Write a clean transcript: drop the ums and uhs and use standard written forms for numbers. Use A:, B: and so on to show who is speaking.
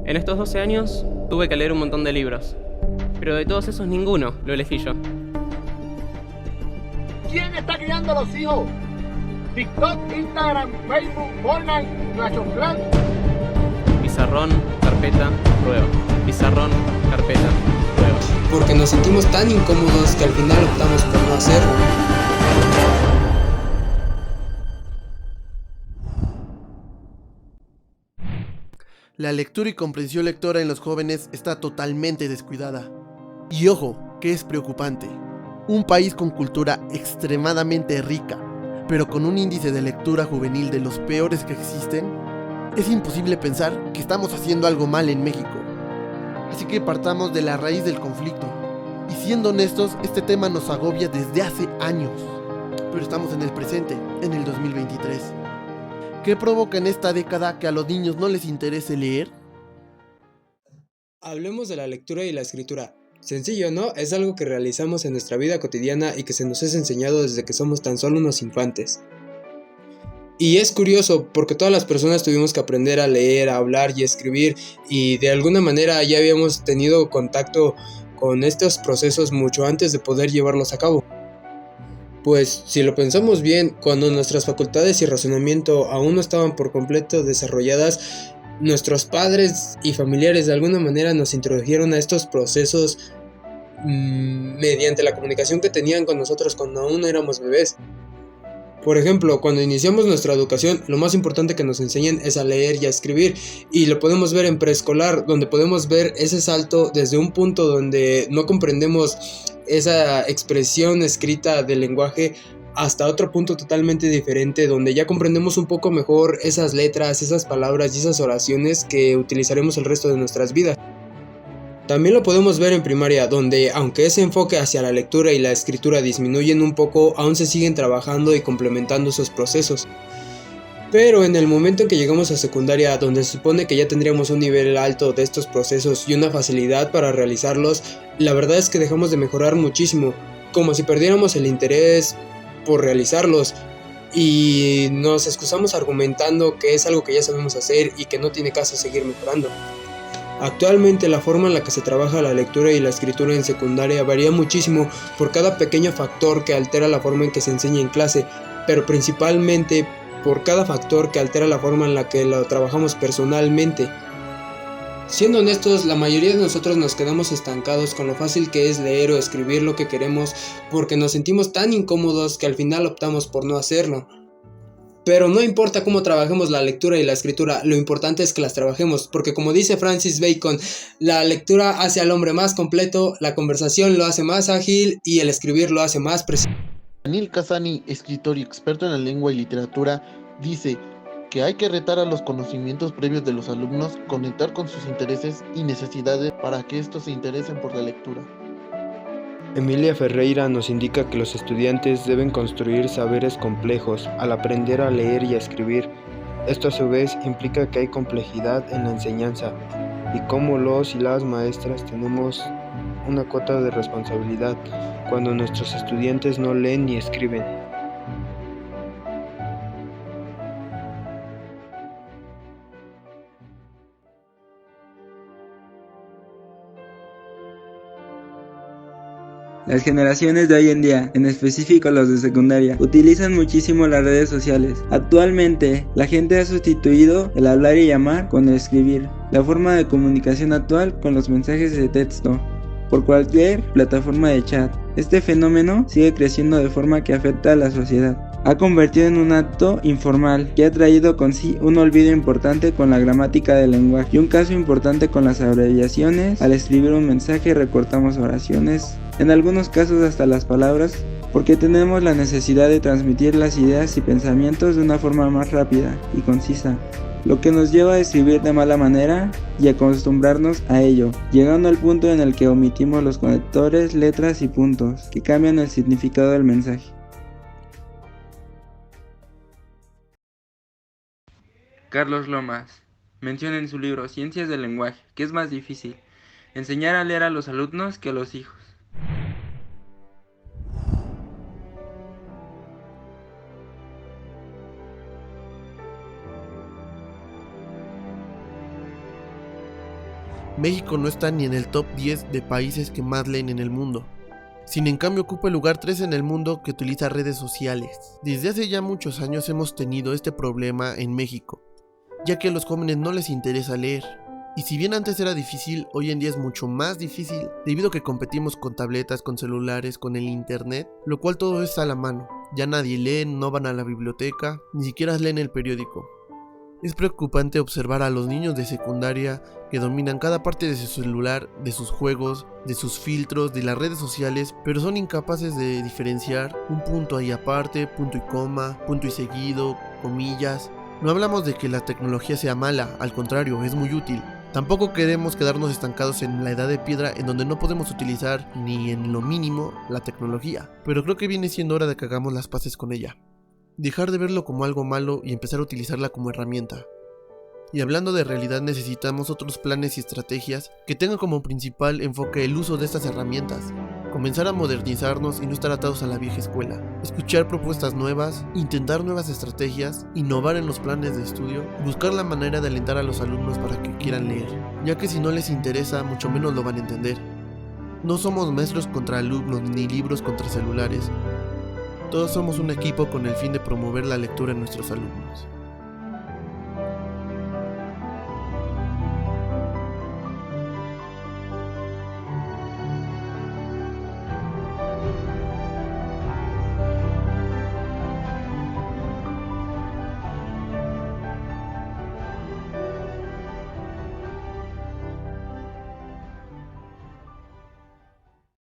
A: En estos 12 años tuve que leer un montón de libros, pero de todos esos ninguno lo elegí yo.
B: ¿Quién está criando a los hijos? TikTok, Instagram, Facebook, Fortnite, Clash of Clans.
A: Pizarrón, carpeta, prueba. Pizarrón, carpeta, prueba.
C: Porque nos sentimos tan incómodos que al final optamos por no hacerlo.
D: La lectura y comprensión lectora en los jóvenes está totalmente descuidada. Y ojo, que es preocupante. Un país con cultura extremadamente rica, pero con un índice de lectura juvenil de los peores que existen, es imposible pensar que estamos haciendo algo mal en México. Así que partamos de la raíz del conflicto. Y siendo honestos, este tema nos agobia desde hace años. Pero estamos en el presente, en el 2023. ¿Qué provoca en esta década que a los niños no les interese leer?
C: Hablemos de la lectura y la escritura. Sencillo, ¿no? Es algo que realizamos en nuestra vida cotidiana y que se nos es enseñado desde que somos tan solo unos infantes. Y es curioso porque todas las personas tuvimos que aprender a leer, a hablar y a escribir, y de alguna manera ya habíamos tenido contacto con estos procesos mucho antes de poder llevarlos a cabo. Pues si lo pensamos bien, cuando nuestras facultades y razonamiento aún no estaban por completo desarrolladas, nuestros padres y familiares de alguna manera nos introdujeron a estos procesos mediante la comunicación que tenían con nosotros cuando aún éramos bebés. Por ejemplo, cuando iniciamos nuestra educación, lo más importante que nos enseñan es a leer y a escribir, y lo podemos ver en preescolar, donde podemos ver ese salto desde un punto donde no comprendemos esa expresión escrita del lenguaje hasta otro punto totalmente diferente, donde ya comprendemos un poco mejor esas letras, esas palabras y esas oraciones que utilizaremos el resto de nuestras vidas. También lo podemos ver en primaria, donde aunque ese enfoque hacia la lectura y la escritura disminuyen un poco, aún se siguen trabajando y complementando esos procesos. Pero en el momento en que llegamos a secundaria, donde se supone que ya tendríamos un nivel alto de estos procesos y una facilidad para realizarlos, la verdad es que dejamos de mejorar muchísimo, como si perdiéramos el interés por realizarlos, y nos excusamos argumentando que es algo que ya sabemos hacer y que no tiene caso seguir mejorando. Actualmente la forma en la que se trabaja la lectura y la escritura en secundaria varía muchísimo por cada pequeño factor que altera la forma en que se enseña en clase, pero principalmente por cada factor que altera la forma en la que lo trabajamos personalmente. Siendo honestos, la mayoría de nosotros nos quedamos estancados con lo fácil que es leer o escribir lo que queremos porque nos sentimos tan incómodos que al final optamos por no hacerlo. Pero no importa cómo trabajemos la lectura y la escritura, lo importante es que las trabajemos, porque como dice Francis Bacon, la lectura hace al hombre más completo, la conversación lo hace más ágil y el escribir lo hace más preciso.
D: Anil Kasani, escritor y experto en la lengua y literatura, dice que hay que retar a los conocimientos previos de los alumnos, conectar con sus intereses y necesidades para que estos se interesen por la lectura.
E: Emilia Ferreira nos indica que los estudiantes deben construir saberes complejos al aprender a leer y a escribir. Esto a su vez implica que hay complejidad en la enseñanza y como los y las maestras tenemos una cuota de responsabilidad cuando nuestros estudiantes no leen ni escriben.
F: Las generaciones de hoy en día, en específico los de secundaria, utilizan muchísimo las redes sociales. Actualmente, la gente ha sustituido el hablar y llamar con el escribir, la forma de comunicación actual con los mensajes de texto, por cualquier plataforma de chat. Este fenómeno sigue creciendo de forma que afecta a la sociedad. Ha convertido en un acto informal que ha traído con sí un olvido importante con la gramática del lenguaje y un caso importante con las abreviaciones. Al escribir un mensaje recortamos oraciones, en algunos casos hasta las palabras, porque tenemos la necesidad de transmitir las ideas y pensamientos de una forma más rápida y concisa, lo que nos lleva a escribir de mala manera y acostumbrarnos a ello, llegando al punto en el que omitimos los conectores, letras y puntos, que cambian el significado del mensaje.
G: Carlos Lomas menciona en su libro Ciencias del lenguaje que es más difícil enseñar a leer a los alumnos que a los hijos.
D: México no está ni en el top 10 de países que más leen en el mundo. Sin en cambio ocupa el lugar 3 en el mundo que utiliza redes sociales. Desde hace ya muchos años hemos tenido este problema en México, ya que a los jóvenes no les interesa leer. Y si bien antes era difícil, hoy en día es mucho más difícil debido a que competimos con tabletas, con celulares, con el internet, lo cual todo está a la mano. Ya nadie lee, no van a la biblioteca, ni siquiera leen el periódico. Es preocupante observar a los niños de secundaria que dominan cada parte de su celular, de sus juegos, de sus filtros, de las redes sociales, pero son incapaces de diferenciar un punto ahí aparte, punto y coma, punto y seguido, comillas. No hablamos de que la tecnología sea mala, al contrario, es muy útil. Tampoco queremos quedarnos estancados en la edad de piedra en donde no podemos utilizar ni en lo mínimo la tecnología, pero creo que viene siendo hora de que hagamos las paces con ella. Dejar de verlo como algo malo y empezar a utilizarla como herramienta. Y hablando de realidad, necesitamos otros planes y estrategias que tengan como principal enfoque el uso de estas herramientas. Comenzar a modernizarnos y no estar atados a la vieja escuela. Escuchar propuestas nuevas, intentar nuevas estrategias, innovar en los planes de estudio, buscar la manera de alentar a los alumnos para que quieran leer, ya que si no les interesa, mucho menos lo van a entender. No somos maestros contra alumnos ni libros contra celulares. Todos somos un equipo con el fin de promover la lectura en nuestros alumnos.